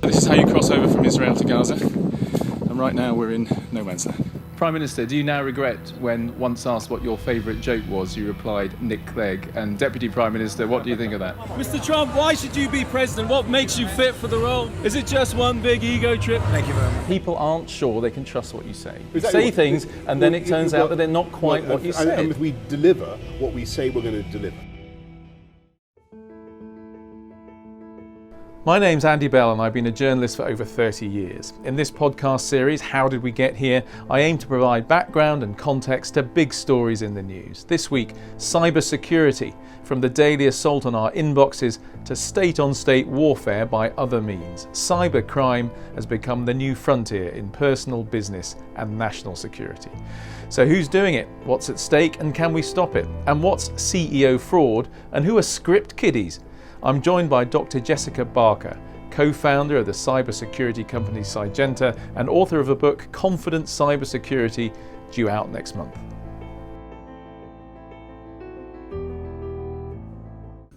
This is how you cross over from Israel to Gaza, and right now we're in no man's land. Prime Minister, do you now regret when once asked what your favourite joke was, you replied, Nick Clegg? And Deputy Prime Minister, what do you think of that? Mr. Trump, why should you be president? What makes you fit for the role? Is it just one big ego trip? Thank you very much. People aren't sure they can trust what you say. You Exactly. say things and then it turns out that they're not quite what you said. And if we deliver what we say we're going to deliver. My name's Andy Bell and I've been a journalist for over 30 years. In this podcast series, How Did We Get Here?, I aim to provide background and context to big stories in the news. This week, cybersecurity, from the daily assault on our inboxes to state-on-state warfare by other means. Cybercrime has become the new frontier in personal, business and national security. So who's doing it? What's at stake and can we stop it? And what's CEO fraud and who are script kiddies? I'm joined by Dr. Jessica Barker, co-founder of the cybersecurity company Cygenta and author of a book, Confident Cybersecurity, due out next month.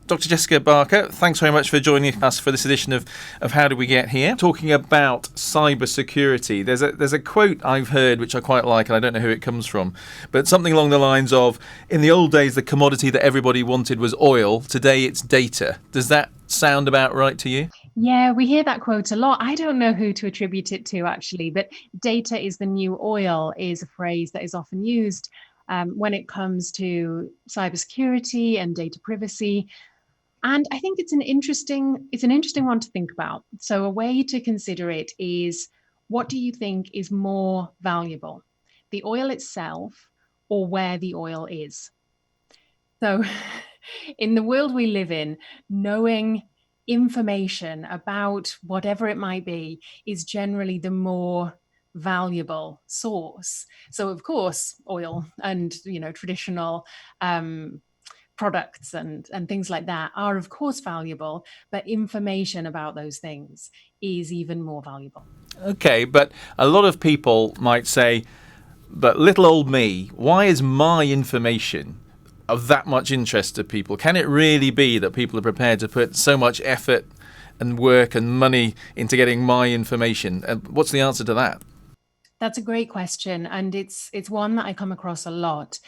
Dr. Jessica Barker, thanks very much for joining us for this edition of How Did We Get Here? Talking about cybersecurity. There's a quote I've heard which I quite like, and I don't know who it comes from, but something along the lines of, in the old days the commodity that everybody wanted was oil, today it's data. Does that sound about right to you? Yeah, we hear that quote a lot. I don't know who to attribute it to actually, but data is the new oil is a phrase that is often used when it comes to cybersecurity and data privacy. And I think it's an interesting one to think about. So a way to consider it is, what do you think is more valuable, the oil itself or where the oil is? So in the world we live in, knowing information about whatever it might be is generally the more valuable source. So of course, oil and traditional products and things like that are of course valuable, but information about those things is even more valuable. Okay, but a lot of people might say, but little old me, why is my information of that much interest to people? Can it really be that people are prepared to put so much effort and work and money into getting my information? What's the answer to that? That's a great question, and it's one that I come across a lot.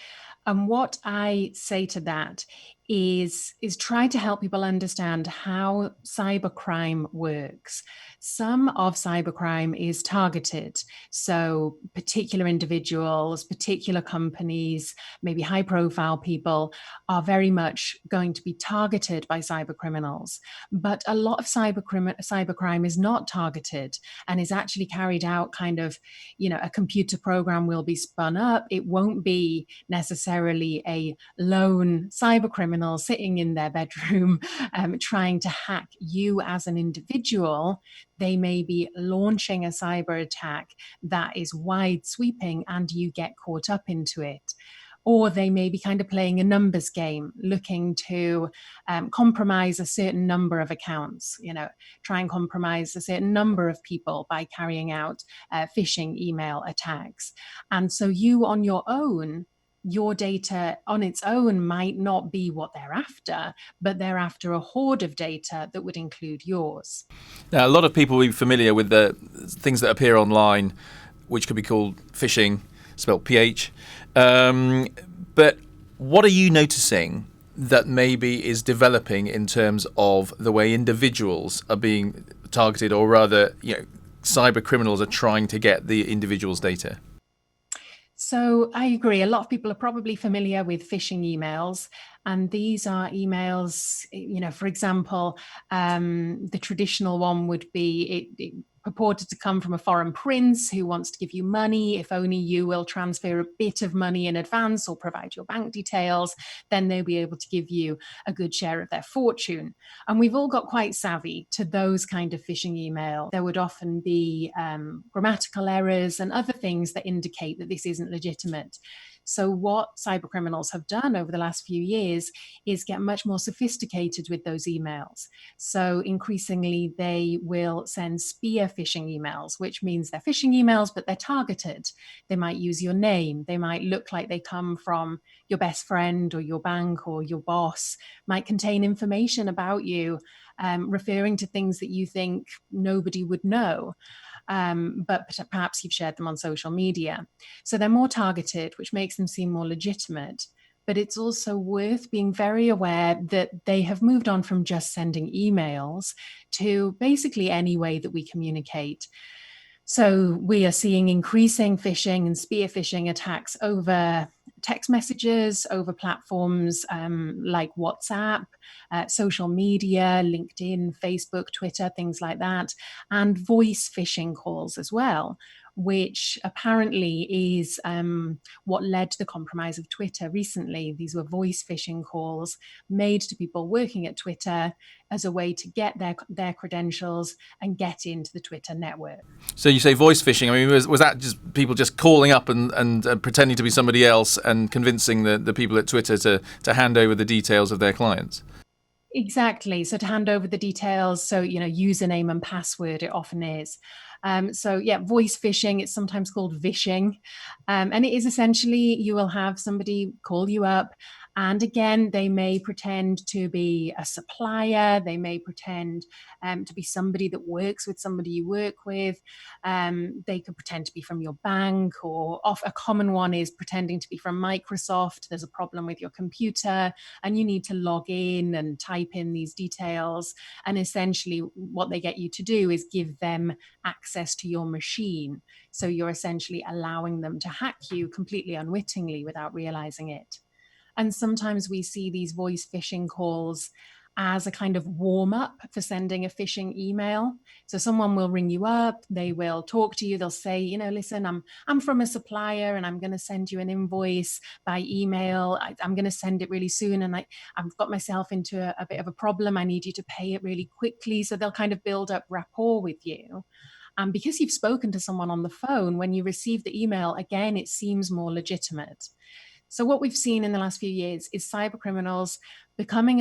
And what I say to that is try to help people understand how cybercrime works. Some of cybercrime is targeted. So particular individuals, particular companies, maybe high profile people are very much going to be targeted by cybercriminals. But a lot of cybercrime is not targeted and is actually carried out kind of, a computer program will be spun up. It won't be necessarily a lone cybercriminal sitting in their bedroom trying to hack you as an individual. They may be launching a cyber attack that is wide sweeping and you get caught up into it. Or they may be kind of playing a numbers game, looking to compromise a certain number of accounts, try and compromise a certain number of people by carrying out phishing email attacks. And so you on your own, your data on its own might not be what they're after, but they're after a hoard of data that would include yours. Now, a lot of people will be familiar with the things that appear online, which could be called phishing, spelled PH. But what are you noticing that maybe is developing in terms of the way individuals are being targeted, or rather, cyber criminals are trying to get the individual's data? So I agree. A lot of people are probably familiar with phishing emails. And these are emails, for example, the traditional one would be it purported to come from a foreign prince who wants to give you money. If only you will transfer a bit of money in advance or provide your bank details, then they'll be able to give you a good share of their fortune. And we've all got quite savvy to those kind of phishing email. There would often be grammatical errors and other things that indicate that this isn't legitimate. So what cybercriminals have done over the last few years is get much more sophisticated with those emails. So increasingly, they will send spear phishing emails, which means they're phishing emails, but they're targeted. They might use your name. They might look like they come from your best friend or your bank or your boss, might contain information about you referring to things that you think nobody would know. But perhaps you've shared them on social media. So they're more targeted, which makes them seem more legitimate. But it's also worth being very aware that they have moved on from just sending emails to basically any way that we communicate. So we are seeing increasing phishing and spear phishing attacks over text messages, over platforms like WhatsApp, social media, LinkedIn, Facebook, Twitter, things like that, and voice phishing calls as well, which apparently is what led to the compromise of Twitter recently. These were voice phishing calls made to people working at Twitter as a way to get their credentials and get into the Twitter network. So you say voice phishing. I mean, was that just people just calling up and pretending to be somebody else and convincing the people at Twitter to hand over the details of their clients? Exactly. So to hand over the details, so, username and password, it often is. Voice phishing, it's sometimes called vishing. And it is essentially, you will have somebody call you up. And again, they may pretend to be a supplier. They may pretend to be somebody that works with somebody you work with. They could pretend to be from your bank, or a common one is pretending to be from Microsoft. There's a problem with your computer and you need to log in and type in these details. And essentially what they get you to do is give them access to your machine. So you're essentially allowing them to hack you completely unwittingly without realizing it. And sometimes we see these voice phishing calls as a kind of warm up for sending a phishing email. So someone will ring you up, they will talk to you, they'll say, listen, I'm from a supplier and I'm going to send you an invoice by email. I'm going to send it really soon. And I've got myself into a bit of a problem. I need you to pay it really quickly. So they'll kind of build up rapport with you. And because you've spoken to someone on the phone, when you receive the email, again, it seems more legitimate. So what we've seen in the last few years is cybercriminals becoming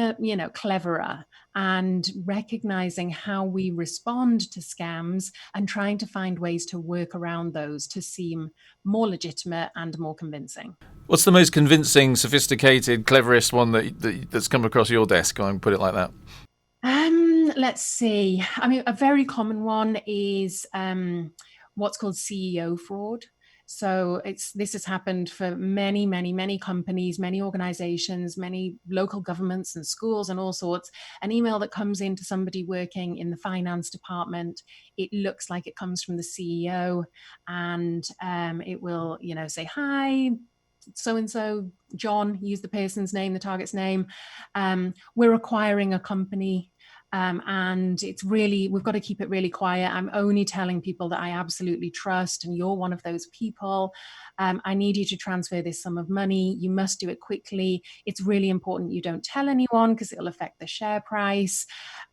cleverer and recognizing how we respond to scams and trying to find ways to work around those to seem more legitimate and more convincing. What's the most convincing, sophisticated, cleverest one that's come across your desk? I'll put it like that. Let's see. I mean, a very common one is what's called CEO fraud. So this has happened for many, many, many companies, many organizations, many local governments and schools and all sorts. An email that comes into somebody working in the finance department, it looks like it comes from the CEO, and it will, say, hi, so-and-so, John, use the person's name, the target's name. We're acquiring a company. And we've got to keep it really quiet. I'm only telling people that I absolutely trust, and you're one of those people. I need you to transfer this sum of money. You must do it quickly. It's really important you don't tell anyone because it'll affect the share price.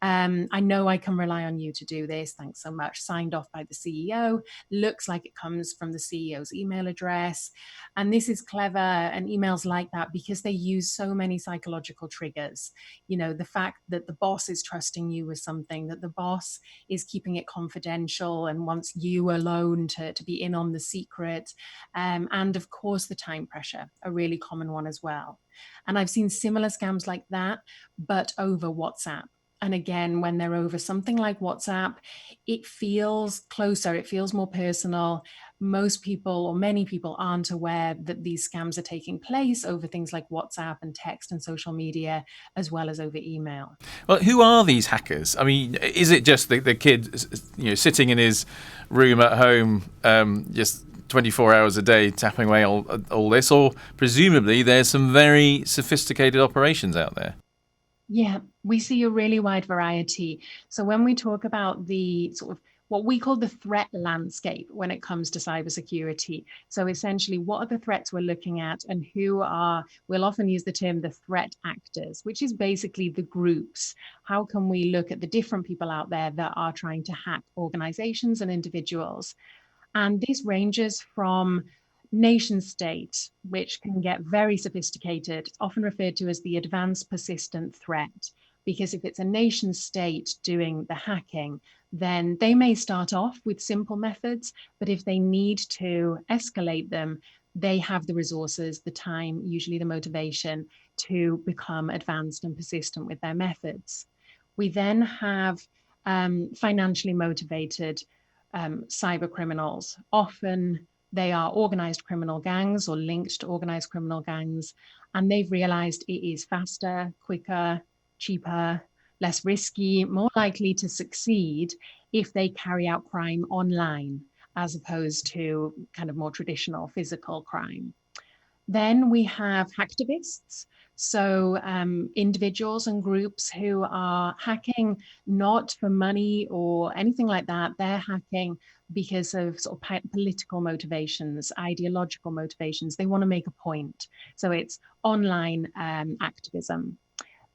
I know I can rely on you to do this. Thanks so much. Signed off by the CEO. Looks like it comes from the CEO's email address. And this is clever, and emails like that, because they use so many psychological triggers. The fact that the boss is trusting you with something, that the boss is keeping it confidential and wants you alone to be in on the secret. And of course, the time pressure, a really common one as well. And I've seen similar scams like that, but over WhatsApp. And again, when they're over something like WhatsApp, it feels closer, it feels more personal. Most people, or many people, aren't aware that these scams are taking place over things like WhatsApp and text and social media, as well as over email. Well, who are these hackers? I mean, is it just the kid, sitting in his room at home, just 24 hours a day tapping away all this, or presumably there's some very sophisticated operations out there? Yeah, we see a really wide variety. So when we talk about the sort of what we call the threat landscape when it comes to cybersecurity, so essentially what are the threats we're looking at, and we'll often use the term the threat actors, which is basically the groups. How can we look at the different people out there that are trying to hack organizations and individuals? And this ranges from nation state, which can get very sophisticated, often referred to as the advanced persistent threat, because if it's a nation state doing the hacking, then they may start off with simple methods, but if they need to escalate them, they have the resources, the time, usually the motivation to become advanced and persistent with their methods. We then have financially motivated cyber criminals. Often they are organized criminal gangs or linked to organized criminal gangs, and they've realized it is faster, quicker, cheaper, less risky, more likely to succeed if they carry out crime online as opposed to kind of more traditional physical crime. Then we have hacktivists. So individuals and groups who are hacking not for money or anything like that. They're hacking because of sort of political motivations, ideological motivations. They want to make a point. So it's online activism.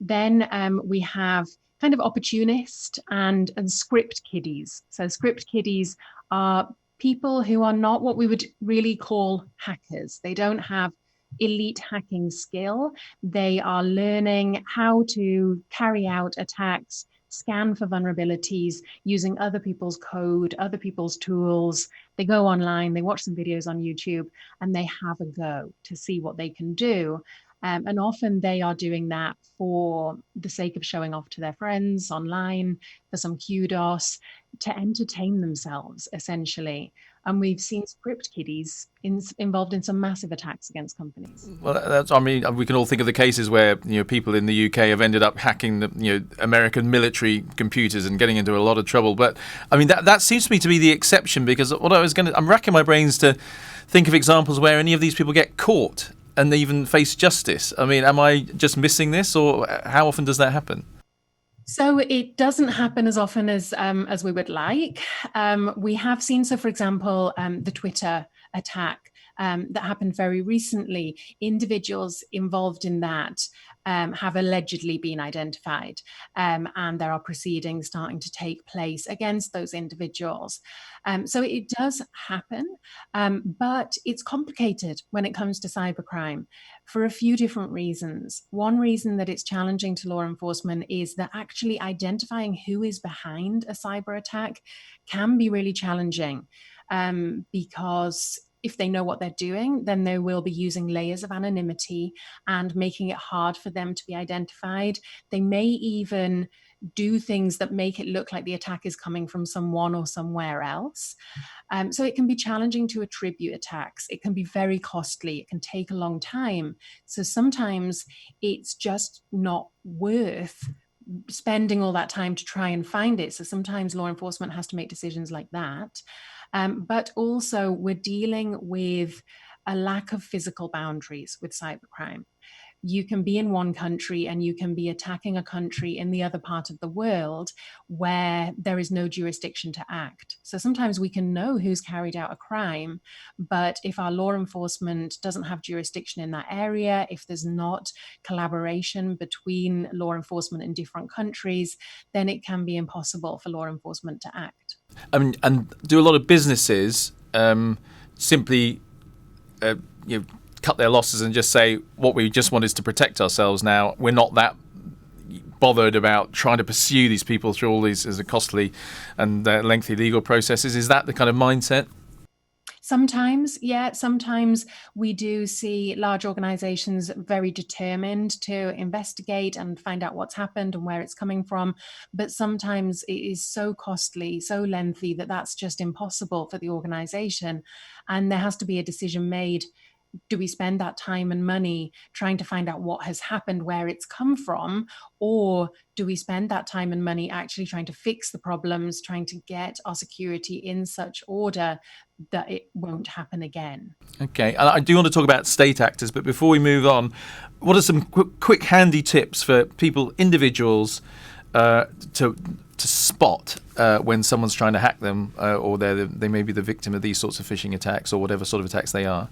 Then we have kind of opportunist and script kiddies. So script kiddies are people who are not what we would really call hackers. They don't have elite hacking skill. They are learning how to carry out attacks, scan for vulnerabilities using other people's code, other people's tools. They go online, they watch some videos on YouTube, and they have a go to see what they can do. And often they are doing that for the sake of showing off to their friends online, for some kudos, to entertain themselves, essentially. And we've seen script kiddies involved in some massive attacks against companies. Well, I mean, we can all think of the cases where people in the UK have ended up hacking the American military computers and getting into a lot of trouble. But I mean, that seems to me to be the exception, because I'm racking my brains to think of examples where any of these people get caught and they even face justice. I mean, am I just missing this, or how often does that happen? So it doesn't happen as often as we would like. We have seen, so for example, the Twitter attack that happened very recently. Individuals involved in that have allegedly been identified, and there are proceedings starting to take place against those individuals. So it does happen, but it's complicated when it comes to cybercrime for a few different reasons. One reason that it's challenging to law enforcement is that actually identifying who is behind a cyber attack can be really challenging, because if they know what they're doing, then they will be using layers of anonymity and making it hard for them to be identified. They may even do things that make it look like the attack is coming from someone or somewhere else. So it can be challenging to attribute attacks. It can be very costly. It can take a long time. So sometimes it's just not worth spending all that time to try and find it. So sometimes law enforcement has to make decisions like that. But also we're dealing with a lack of physical boundaries with cybercrime. You can be in one country and you can be attacking a country in the other part of the world where there is no jurisdiction to act. So sometimes we can know who's carried out a crime, but if our law enforcement doesn't have jurisdiction in that area, if there's not collaboration between law enforcement in different countries, then it can be impossible for law enforcement to act. I mean, and do a lot of businesses simply cut their losses and just say, what we just want is to protect ourselves now. We're not that bothered about trying to pursue these people through all these as a costly and lengthy legal processes. Is that the kind of mindset? Sometimes, yeah, sometimes we do see large organizations very determined to investigate and find out what's happened and where it's coming from. But sometimes it is so costly, so lengthy that that's just impossible for the organization. And there has to be a decision made. Do we spend that time and money trying to find out what has happened, where it's come from, or do we spend that time and money actually trying to fix the problems, trying to get our security in such order that it won't happen again? Okay, and I do want to talk about state actors, but before we move on, what are some quick handy tips for people, individuals, to spot when someone's trying to hack them, or they may be the victim of these sorts of phishing attacks or whatever sort of attacks they are?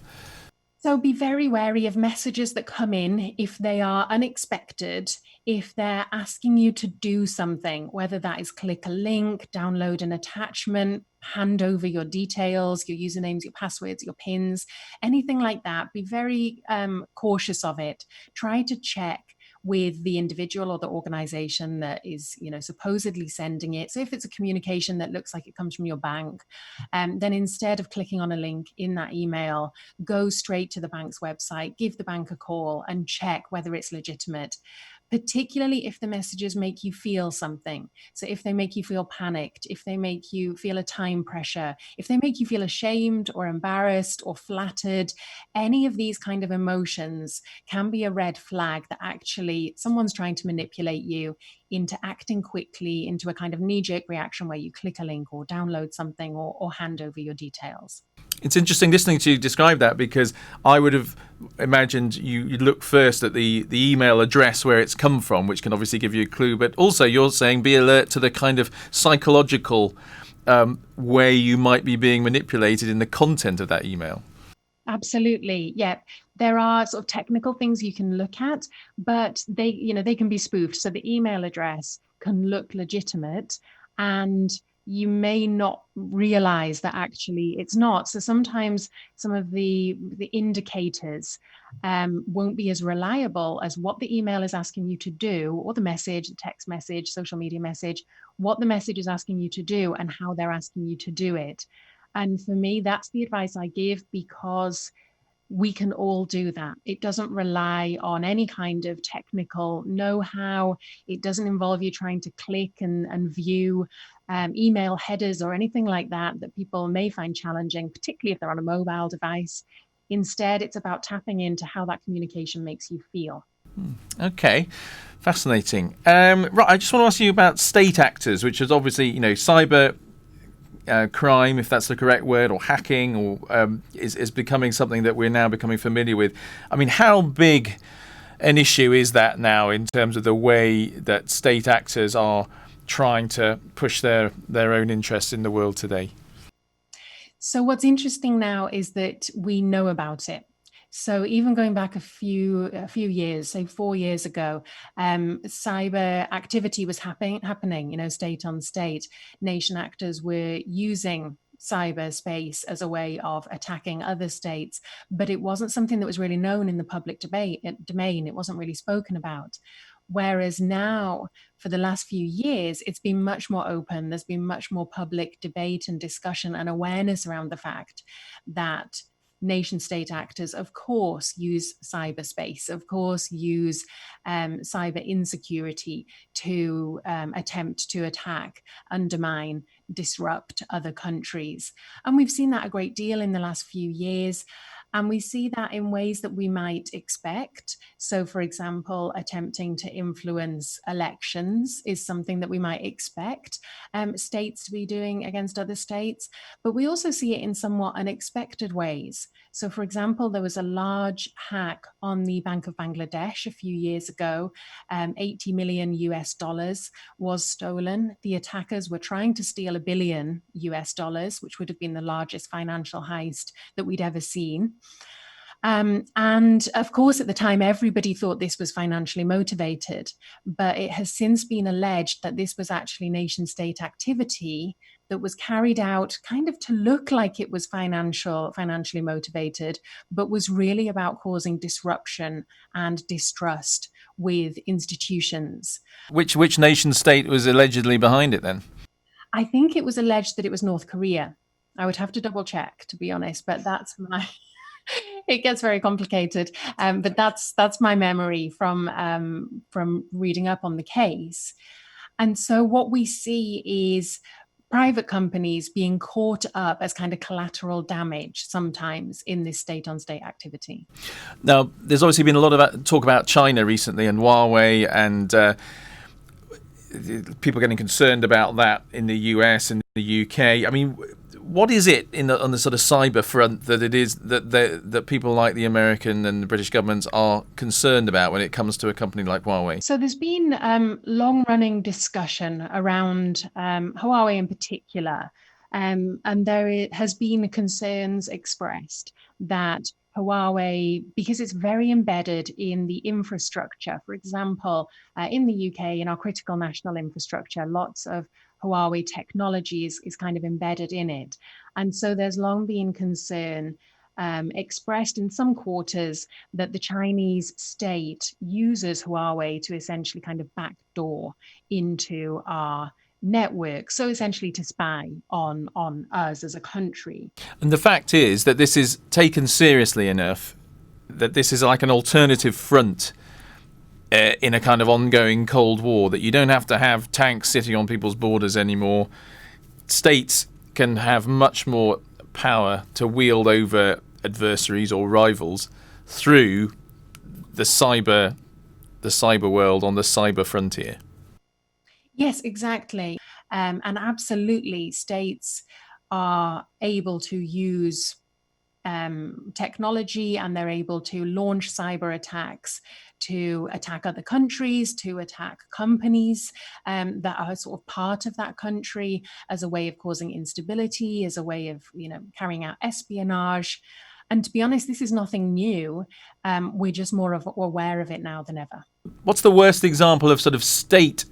So be very wary of messages that come in if they are unexpected, if they're asking you to do something, whether that is click a link, download an attachment, hand over your details, your usernames, your passwords, your pins, anything like that. Be very cautious of it. Try to check with the individual or the organization that is, supposedly sending it. So if it's a communication that looks like it comes from your bank, then instead of clicking on a link in that email, go straight to the bank's website, give the bank a call and check whether it's legitimate. particularly if the messages make you feel something. So if they make you feel panicked, if they make you feel a time pressure, if they make you feel ashamed or embarrassed or flattered, any of these kind of emotions can be a red flag that actually someone's trying to manipulate you into acting quickly, into a kind of knee-jerk reaction where you click a link or download something or hand over your details. It's interesting listening to you describe that, because I would have imagined you'd look first at the email address where it's come from, which can obviously give you a clue. But also you're saying be alert to the kind of psychological way you might be being manipulated in the content of that email. Absolutely. Yeah. There are sort of technical things you can look at, but they can be spoofed. So the email address can look legitimate, and you may not realize that actually it's not. So sometimes some of the indicators won't be as reliable as what the email is asking you to do, or the message, the text message, social media message, what the message is asking you to do and how they're asking you to do it. And for me, that's the advice I give, because we can all do that. It doesn't rely on any kind of technical know-how. It doesn't involve you trying to click and view email headers or anything like that people may find challenging, particularly if they're on a mobile device. Instead, it's about tapping into how that communication makes you feel. Okay, fascinating. Right, I just want to ask you about state actors, which is obviously, cyber crime, if that's the correct word, or hacking, or is becoming something that we're now becoming familiar with. I mean, how big an issue is that now in terms of the way that state actors are trying to push their own interests in the world today? So what's interesting now is that we know about it. So even going back a few years, say 4 years ago, cyber activity was happening, state on state. Nation actors were using cyberspace as a way of attacking other states, but it wasn't something that was really known in the public domain. It wasn't really spoken about. Whereas now, for the last few years, it's been much more open. There's been much more public debate and discussion and awareness around the fact that nation state actors, of course, use cyberspace, of course, use cyber insecurity to attempt to attack, undermine, disrupt other countries. And we've seen that a great deal in the last few years. And we see that in ways that we might expect. So, for example, attempting to influence elections is something that we might expect states to be doing against other states. But we also see it in somewhat unexpected ways. So, for example, there was a large hack on the Bank of Bangladesh a few years ago. 80 million US dollars was stolen. The attackers were trying to steal $1 billion US dollars, which would have been the largest financial heist that we'd ever seen. And of course, at the time, everybody thought this was financially motivated, but it has since been alleged that this was actually nation state activity that was carried out kind of to look like it was financially motivated, but was really about causing disruption and distrust with institutions. Which nation state was allegedly behind it then? I think it was alleged that it was North Korea. I would have to double check, to be honest, but that's my... It gets very complicated, but that's my memory from reading up on the case. And so what we see is private companies being caught up as kind of collateral damage sometimes in this state-on-state activity. Now, there's obviously been a lot of talk about China recently and Huawei, and people getting concerned about that in the US and the UK. I mean, what is it on the sort of cyber front that it is that people like the American and the British governments are concerned about when it comes to a company like Huawei? So there's been long-running discussion around Huawei in particular, and there has been concerns expressed that Huawei, because it's very embedded in the infrastructure, for example, in the UK, in our critical national infrastructure, lots of Huawei technology is kind of embedded in it. And so there's long been concern expressed in some quarters that the Chinese state uses Huawei to essentially kind of backdoor into our network, so essentially to spy on us as a country. And the fact is that this is taken seriously enough that this is like an alternative front in a kind of ongoing Cold War, that you don't have to have tanks sitting on people's borders anymore. States can have much more power to wield over adversaries or rivals through the cyber world on the cyber frontier. Yes, exactly. And absolutely, states are able to use technology, and they're able to launch cyber attacks to attack other countries, to attack companies that are sort of part of that country, as a way of causing instability, as a way of, carrying out espionage. And to be honest, this is nothing new. We're just more aware of it now than ever. What's the worst example of sort of state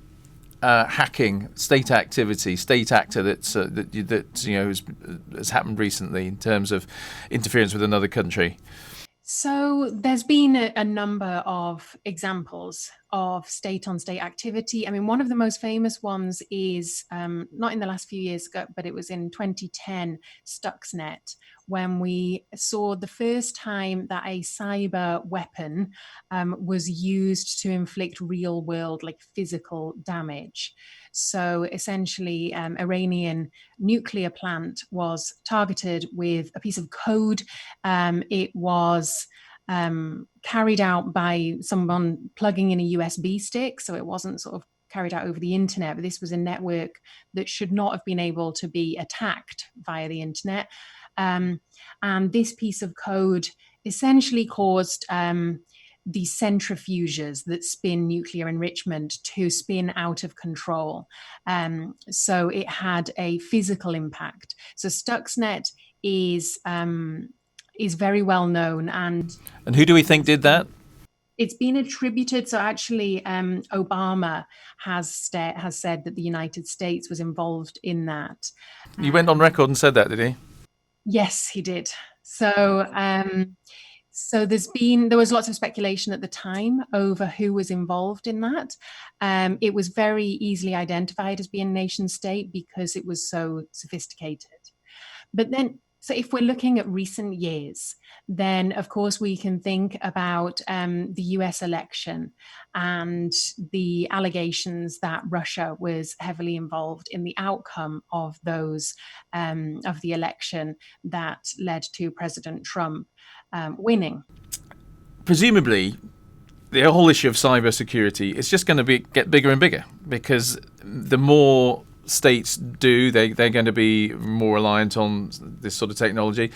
hacking, state activity, state actor that has happened recently in terms of interference with another country? So there's been a number of examples of state-on-state activity. I mean, one of the most famous ones is, not in the last few years ago, but it was in 2010, Stuxnet, when we saw the first time that a cyber weapon was used to inflict real-world, like physical damage. So essentially, Iranian nuclear plant was targeted with a piece of code. It was carried out by someone plugging in a USB stick, so it wasn't sort of carried out over the internet, but this was a network that should not have been able to be attacked via the internet. And this piece of code essentially caused the centrifuges that spin nuclear enrichment to spin out of control. So it had a physical impact. So Stuxnet is very well known. And who do we think did that? It's been attributed. So actually, Obama has said that the United States was involved in that. He went on record and said that, did he? Yes, he did. So there was lots of speculation at the time over who was involved in that. It was very easily identified as being nation state because it was so sophisticated. But then, so if we're looking at recent years, then of course we can think about the US election and the allegations that Russia was heavily involved in the outcome of those of the election that led to President Trump winning. Presumably, the whole issue of cybersecurity is just going to get bigger and bigger, because the more states do, they're going to be more reliant on this sort of technology.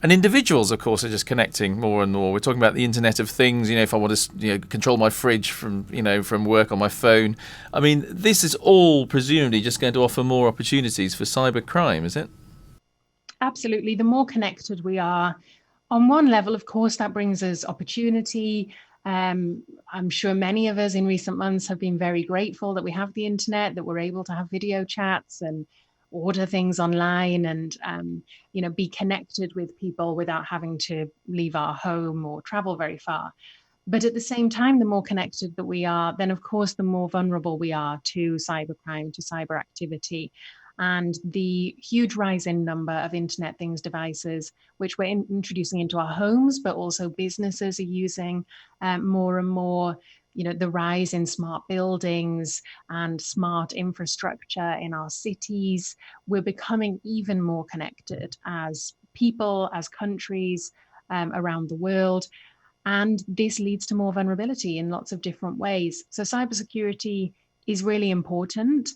And individuals, of course, are just connecting more and more. We're talking about the Internet of Things. If I want to control my fridge from work on my phone. I mean, this is all presumably just going to offer more opportunities for cybercrime, is it? Absolutely. The more connected we are, on one level, of course, that brings us opportunity. I'm sure many of us in recent months have been very grateful that we have the internet, that we're able to have video chats and order things online and, be connected with people without having to leave our home or travel very far. But at the same time, the more connected that we are, then of course, the more vulnerable we are to cybercrime, to cyber activity. And the huge rise in number of Internet Things devices, which we're introducing into our homes, but also businesses are using more and more, the rise in smart buildings and smart infrastructure in our cities. We're becoming even more connected as people, as countries around the world. And this leads to more vulnerability in lots of different ways. So cybersecurity is really important.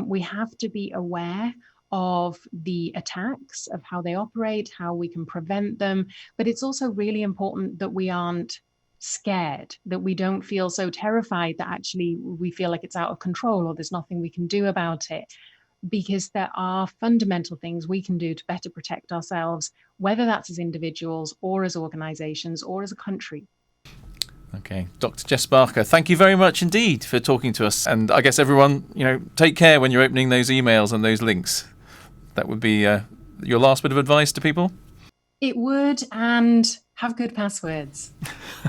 We have to be aware of the attacks, of how they operate, how we can prevent them. But it's also really important that we aren't scared, that we don't feel so terrified that actually we feel like it's out of control or there's nothing we can do about it. Because there are fundamental things we can do to better protect ourselves, whether that's as individuals or as organizations or as a country. Okay, Dr. Jess Barker, thank you very much indeed for talking to us. And I guess everyone, take care when you're opening those emails and those links. That would be your last bit of advice to people? It would, and have good passwords.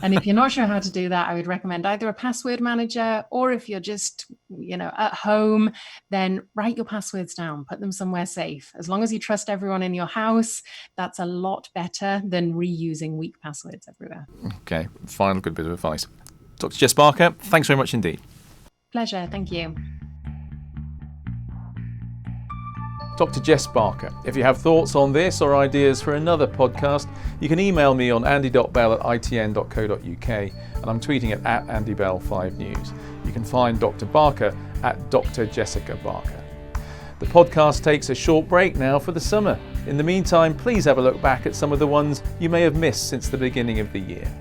And if you're not sure how to do that, I would recommend either a password manager, or if you're just, at home, then write your passwords down, put them somewhere safe. As long as you trust everyone in your house, that's a lot better than reusing weak passwords everywhere. Okay, final good bit of advice. Dr. Jess Barker, thanks very much indeed. Pleasure, thank you. Dr. Jess Barker. If you have thoughts on this or ideas for another podcast, you can email me on andy.bell@itn.co.uk, and I'm tweeting at @AndyBell5News. You can find Dr. Barker at Dr. Jessica Barker. The podcast takes a short break now for the summer. In the meantime, please have a look back at some of the ones you may have missed since the beginning of the year.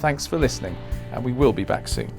Thanks for listening, and we will be back soon.